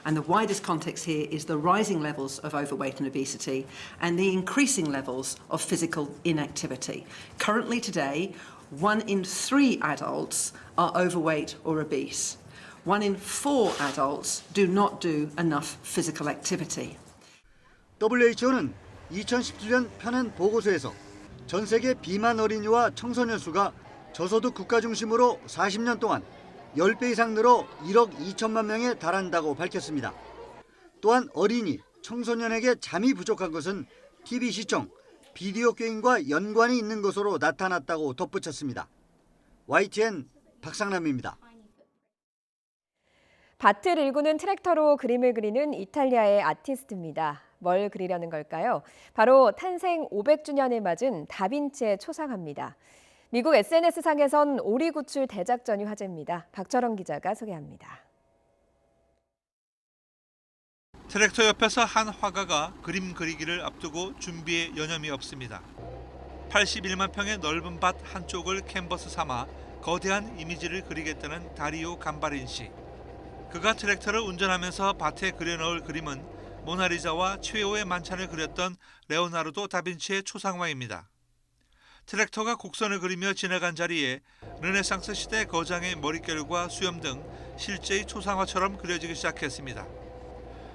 And the widest context here is the rising levels of overweight and obesity and the increasing levels of physical inactivity. Currently today, 1 in 3 adults are overweight or obese. 1 in 4 adults do not do enough physical activity.
WHO는 2017년 편은 보고서에서 전 세계 비만 어린이와 청소년 수가 저소득 국가 중심으로 40년 동안 10배 이상 늘어 1억 2천만 명에 달한다고 밝혔습니다. 또한 어린이, 청소년에게 잠이 부족한 것은 TV 시청, 비디오 게임과 연관이 있는 것으로 나타났다고 덧붙였습니다. YTN 박상남입니다.
밭을 일구는 트랙터로 그림을 그리는 이탈리아의 아티스트입니다. 뭘 그리려는 걸까요? 바로 탄생 500주년을 맞은 다빈치의 초상화입니다. 미국 SNS상에선 오리 구출 대작전이 화제입니다. 박철원 기자가 소개합니다.
트랙터 옆에서 한 화가가 그림 그리기를 앞두고 준비에 여념이 없습니다. 81만 평의 넓은 밭 한쪽을 캔버스 삼아 거대한 이미지를 그리겠다는 다리오 감바린 씨. 그가 트랙터를 운전하면서 밭에 그려넣을 그림은 모나리자와 최후의 만찬을 그렸던 레오나르도 다빈치의 초상화입니다. 트랙터가 곡선을 그리며 지나간 자리에 르네상스 시대 거장의 머릿결과 수염 등 실제의 초상화처럼 그려지기 시작했습니다.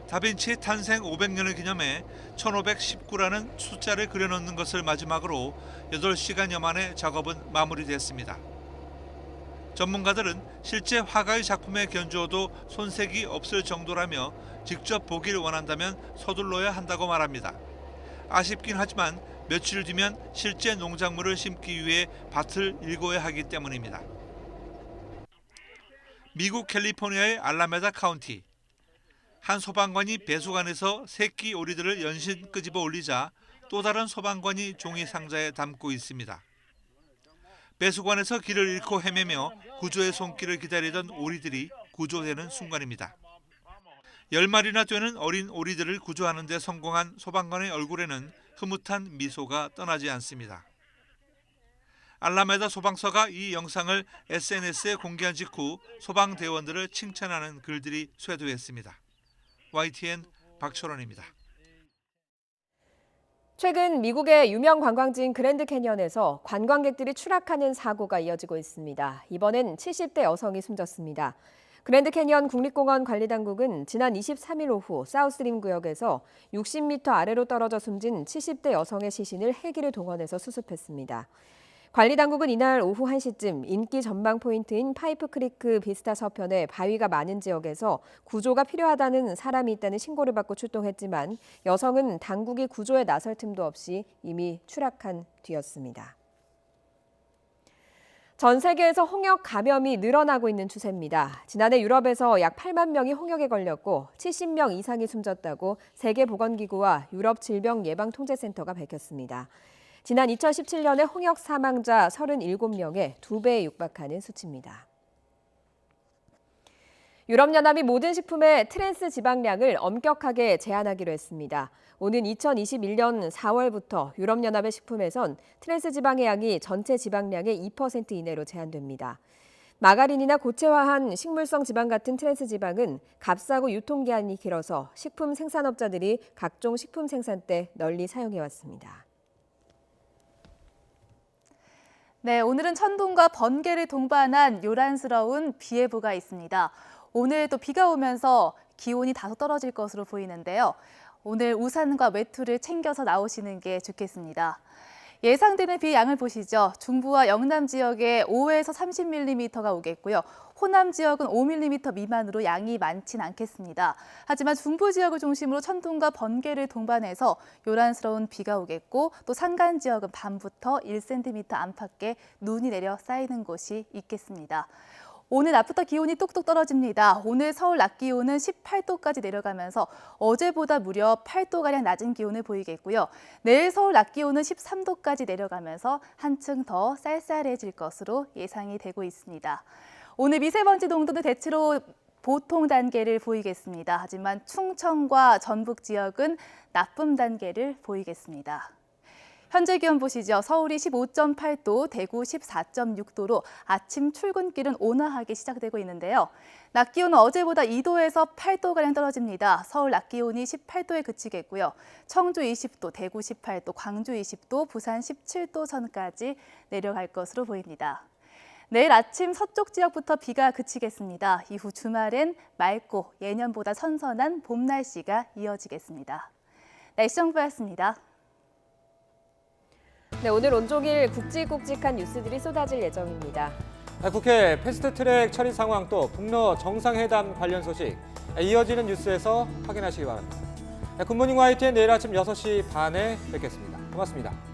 다빈치의 탄생 500년을 기념해 1519라는 숫자를 그려넣는 것을 마지막으로 8시간여 만에 작업은 마무리됐습니다. 전문가들은 실제 화가의 작품에 견주어도 손색이 없을 정도라며 직접 보길 원한다면 서둘러야 한다고 말합니다. 아쉽긴 하지만 며칠 뒤면 실제 농작물을 심기 위해 밭을 일궈야 하기 때문입니다. 미국 캘리포니아의 알라메다 카운티. 한 소방관이 배수관에서 새끼 오리들을 연신 끄집어 올리자 또 다른 소방관이 종이 상자에 담고 있습니다. 배수관에서 길을 잃고 헤매며 구조의 손길을 기다리던 오리들이 구조되는 순간입니다. 10마리나 되는 어린 오리들을 구조하는 데 성공한 소방관의 얼굴에는 흐뭇한 미소가 떠나지 않습니다. 알라메다 소방서가 이 영상을 SNS에 공개한 직후 소방대원들을 칭찬하는 글들이 쇄도했습니다. YTN 박철원입니다.
최근 미국의 유명 관광지인 그랜드 캐니언에서 관광객들이 추락하는 사고가 이어지고 있습니다. 이번엔 70대 여성이 숨졌습니다. 그랜드 캐니언 국립공원 관리당국은 지난 23일 오후 사우스림 구역에서 60m 아래로 떨어져 숨진 70대 여성의 시신을 헬기를 동원해서 수습했습니다. 관리당국은 이날 오후 1시쯤 인기 전망 포인트인 파이프크리크 비스타 서편에 바위가 많은 지역에서 구조가 필요하다는 사람이 있다는 신고를 받고 출동했지만 여성은 당국이 구조에 나설 틈도 없이 이미 추락한 뒤였습니다. 전 세계에서 홍역 감염이 늘어나고 있는 추세입니다. 지난해 유럽에서 약 8만 명이 홍역에 걸렸고 70명 이상이 숨졌다고 세계보건기구와 유럽질병예방통제센터가 밝혔습니다. 지난 2017년에 홍역 사망자 37명에 2배에 육박하는 수치입니다. 유럽연합이 모든 식품의 트랜스 지방량을 엄격하게 제한하기로 했습니다. 오는 2021년 4월부터 유럽연합의 식품에선 트랜스 지방의 양이 전체 지방량의 2% 이내로 제한됩니다. 마가린이나 고체화한 식물성 지방 같은 트랜스 지방은 값싸고 유통기한이 길어서 식품 생산업자들이 각종 식품 생산 때 널리 사용해왔습니다.
네, 오늘은 천둥과 번개를 동반한 요란스러운 비 예보가 있습니다. 오늘 또 비가 오면서 기온이 다소 떨어질 것으로 보이는데요. 오늘 우산과 외투를 챙겨서 나오시는 게 좋겠습니다. 예상되는 비 양을 보시죠. 중부와 영남 지역에 5에서 30mm가 오겠고요. 호남 지역은 5mm 미만으로 양이 많진 않겠습니다. 하지만 중부 지역을 중심으로 천둥과 번개를 동반해서 요란스러운 비가 오겠고 또 산간 지역은 밤부터 1cm 안팎의 눈이 내려 쌓이는 곳이 있겠습니다. 오늘 낮부터 기온이 뚝뚝 떨어집니다. 오늘 서울 낮 기온은 18도까지 내려가면서 어제보다 무려 8도가량 낮은 기온을 보이겠고요. 내일 서울 낮 기온은 13도까지 내려가면서 한층 더 쌀쌀해질 것으로 예상이 되고 있습니다. 오늘 미세먼지 농도는 대체로 보통 단계를 보이겠습니다. 하지만 충청과 전북 지역은 나쁨 단계를 보이겠습니다. 현재 기온 보시죠. 서울이 15.8도, 대구 14.6도로 아침 출근길은 온화하게 시작되고 있는데요. 낮 기온은 어제보다 2도에서 8도가량 떨어집니다. 서울 낮 기온이 18도에 그치겠고요. 청주 20도, 대구 18도, 광주 20도, 부산 17도 선까지 내려갈 것으로 보입니다. 내일 아침 서쪽 지역부터 비가 그치겠습니다. 이후 주말엔 맑고 예년보다 선선한 봄 날씨가 이어지겠습니다. 날씨 정보였습니다.
네, 오늘 온종일 굵직굵직한 뉴스들이 쏟아질 예정입니다.
국회 패스트트랙 처리 상황 또 북러 정상회담 관련 소식 이어지는 뉴스에서 확인하시기 바랍니다. 굿모닝 YTN 내일 아침 6시 반에 뵙겠습니다. 고맙습니다.